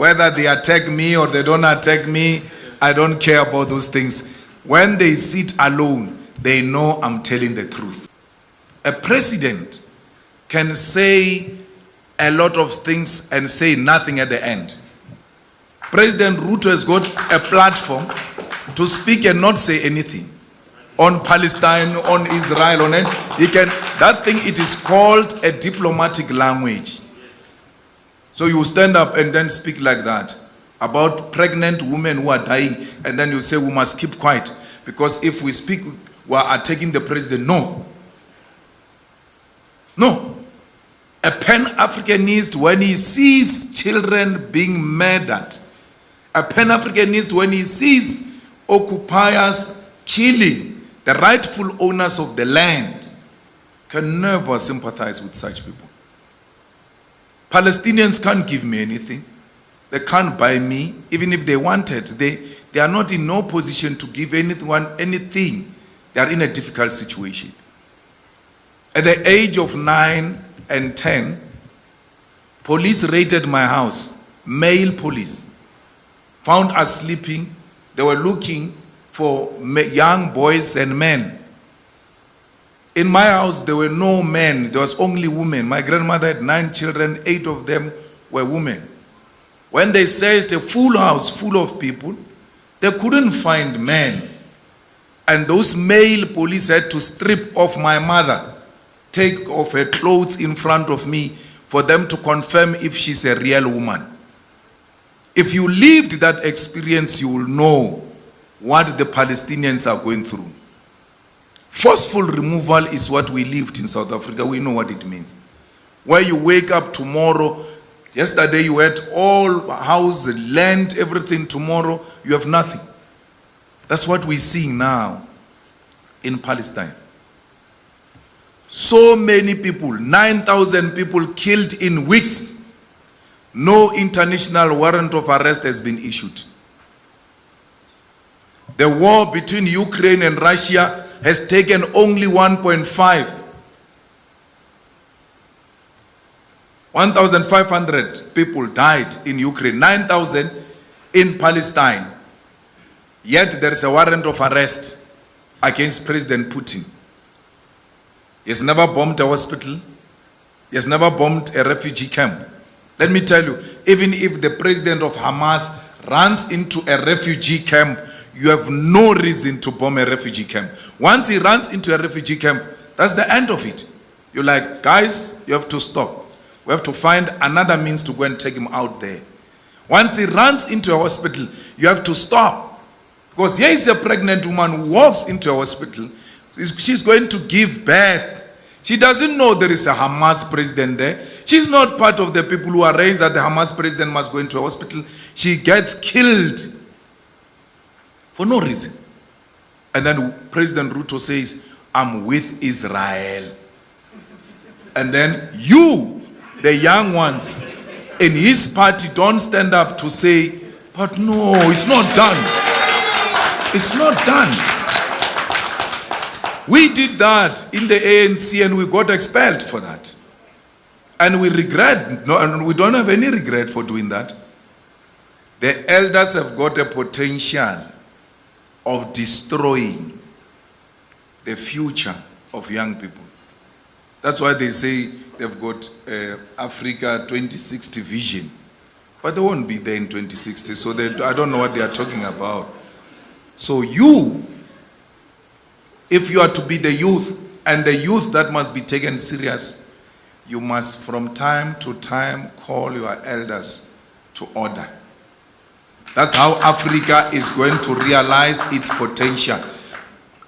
Whether they attack me or they don't attack me, I don't care about those things. When they sit alone, they know I'm telling the truth. A president can say a lot of things and say nothing at the end. President Ruto has got a platform to speak and not say anything. On Palestine, on Israel, on it. That thing, it is called a diplomatic language. So you stand up and then speak like that about pregnant women who are dying, and then you say we must keep quiet because if we speak, we are attacking the president. No. No. A Pan-Africanist, when he sees children being murdered, a Pan-Africanist, when he sees occupiers killing the rightful owners of the land, can never sympathize with such people. Palestinians can't give me anything. They can't buy me. Even if they wanted, they are not in no position to give anyone anything. They are in a difficult situation. At the age of 9 and 10, police raided my house. Male police. Found us sleeping. They were looking for young boys and men. In my house, there were no men. There was only women. My grandmother had 9 children. 8 of them were women. When they searched a full house full of people, they couldn't find men. And those male police had to strip off my mother, take off her clothes in front of me for them to confirm if she's a real woman. If you lived that experience, you will know what the Palestinians are going through. Forceful removal is what we lived in South Africa. We know what it means. Where you wake up tomorrow, yesterday you had all house, land, everything. Tomorrow you have nothing. That's what we're seeing now in Palestine. So many people, 9,000 people killed in weeks. No international warrant of arrest has been issued. The war between Ukraine and Russia has taken only 1,500 people died in Ukraine, 9,000 in Palestine. Yet there is a warrant of arrest against President Putin. He has never bombed a hospital. He has never bombed a refugee camp. Let me tell you, even if the president of Hamas runs into a refugee camp, you have no reason to bomb a refugee camp. Once he runs into a refugee camp, that's the end of it. You're like, guys, you have to stop. We have to find another means to go and take him out there. Once he runs into a hospital, you have to stop. Because here is a pregnant woman who walks into a hospital. She's going to give birth. She doesn't know there is a Hamas president there. She's not part of the people who arrange that the Hamas president must go into a hospital. She gets killed for no reason. And then President Ruto says, I'm with Israel. And then you, the young ones in his party, don't stand up to say, but no, it's not done. It's not done. We did that in the ANC and we got expelled for that. And we regret, no, and we don't have any regret for doing that. The elders have got a potential of destroying the future of young people. That's why they say they've got Africa 2060 vision. But they won't be there in 2060, so I don't know what they are talking about. So you, if you are to be the youth, and the youth that must be taken serious, you must from time to time call your elders to order. That's how Africa is going to realize its potential.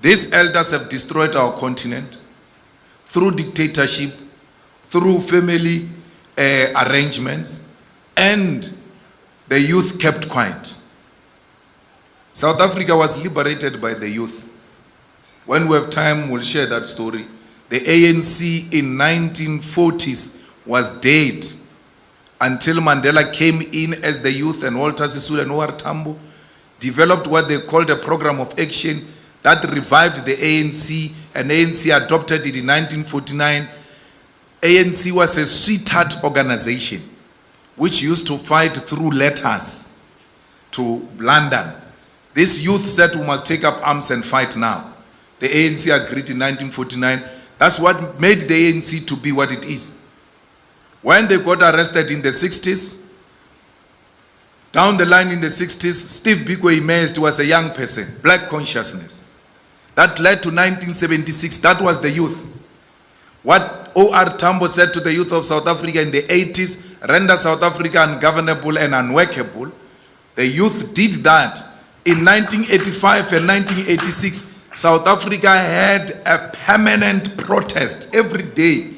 These elders have destroyed our continent through dictatorship, through family arrangements, and the youth kept quiet. South Africa was liberated by the youth. When we have time, we'll share that story. The ANC in 1940s was dead until Mandela came in as the youth, and Walter Sisulu and O.R. Tambo developed what they called a program of action that revived the ANC, and ANC adopted it in 1949. ANC was a sweetheart organization. which used to fight through letters to London. This youth said we must take up arms and fight now. The ANC agreed in 1949. That's what made the ANC to be what it is. When they got arrested in the 60s, down the line in the 60s, Steve Biko emerged, was a young person, black consciousness. That led to 1976, that was the youth. What O.R. Tambo said to the youth of South Africa in the 80s, render South Africa ungovernable and unworkable. The youth did that. In 1985 and 1986, South Africa had a permanent protest every day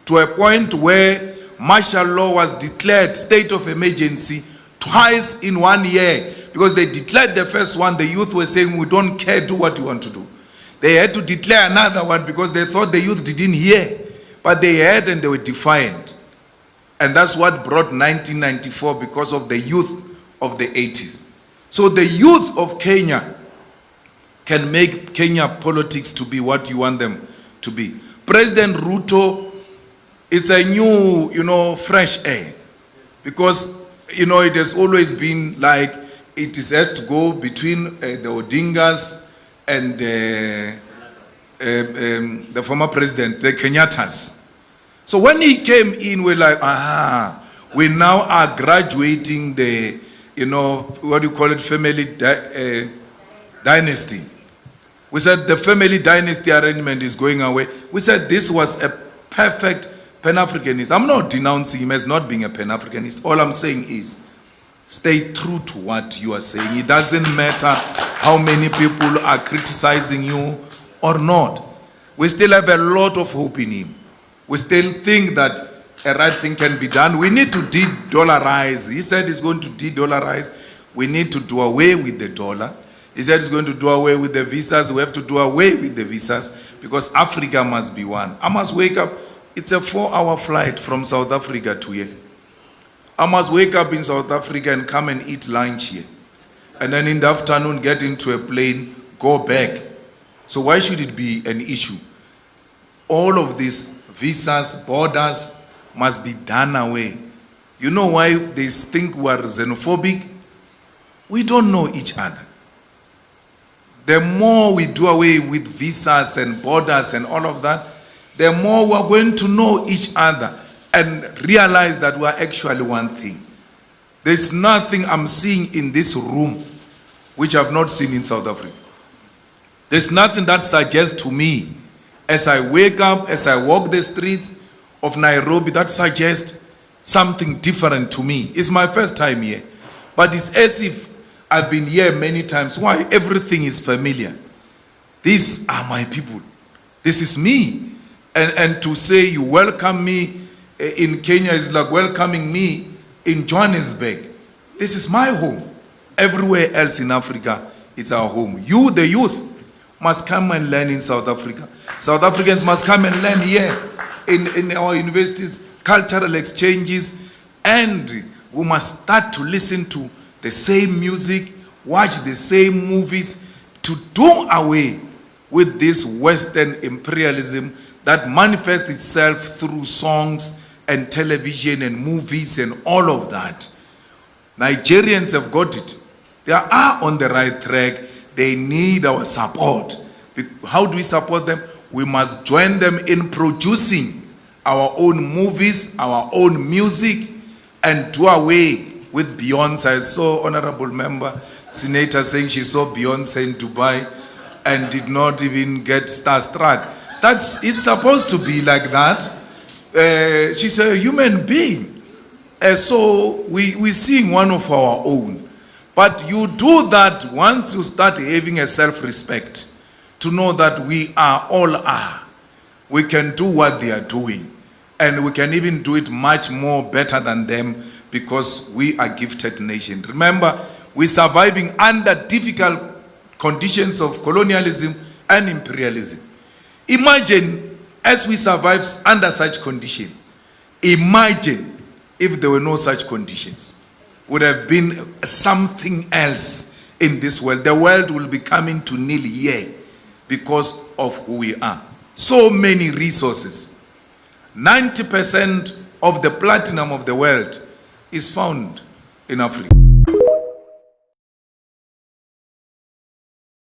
to a point where martial law was declared, state of emergency, twice in 1 year. Because they declared the first one, the youth were saying, we don't care, do what you want to do. They had to declare another one because they thought the youth didn't hear. But they heard and they were defiant. And that's what brought 1994 because of the youth of the 80s. So the youth of Kenya can make Kenya politics to be what you want them to be. President Ruto is a new, fresh air. Because, it has always been like it has to go between the Odingas and the former president, the Kenyattas. So when he came in, we're like, we now are graduating the, what do you call it, family dynasty. We said the family dynasty arrangement is going away. We said this was a perfect Pan-Africanist. I'm not denouncing him as not being a Pan-Africanist. All I'm saying is, stay true to what you are saying. It doesn't matter how many people are criticizing you or not. We still have a lot of hope in him. We still think that a right thing can be done. We need to de-dollarize. He said he's going to de-dollarize. We need to do away with the dollar. He said he's going to do away with the visas. We have to do away with the visas because Africa must be one. I must wake up. It's a 4-hour flight from South Africa to here. I must wake up in South Africa and come and eat lunch here. And then in the afternoon get into a plane, go back. So why should it be an issue? All of these visas, borders must be done away. You know why they think we are xenophobic? We don't know each other. The more we do away with visas and borders and all of that, the more we are going to know each other and realize that we are actually one thing. There's nothing I'm seeing in this room which I've not seen in South Africa. There's nothing that suggests to me as I wake up, as I walk the streets of Nairobi, that suggests something different to me. It's my first time here. But it's as if I've been here many times. Why? Everything is familiar. These are my people. This is me. And to say you welcome me in Kenya is like welcoming me in Johannesburg. This is my home. Everywhere else in Africa, it's our home. You, the youth, must come and learn in South Africa. South Africans must come and learn here in our universities, cultural exchanges, and we must start to listen to the same music, watch the same movies, to do away with this Western imperialism that manifests itself through songs and television and movies and all of that. Nigerians have got it. They are on the right track. They need our support. How do we support them? We must join them in producing our own movies, our own music, and do away with Beyonce. I saw Honorable Member Senator saying she saw Beyonce in Dubai and did not even get starstruck. It's supposed to be like that. She's a human being. So we sing one of our own. But you do that once you start having a self-respect, to know that we are all are. We can do what they are doing. And we can even do it much more better than them because we are a gifted nation. Remember, we're surviving under difficult conditions of colonialism and imperialism. Imagine as we survive under such conditions. Imagine if there were no such conditions. Would have been something else in this world. The world will be coming to nil here because of who we are. So many resources. 90% of the platinum of the world is found in Africa.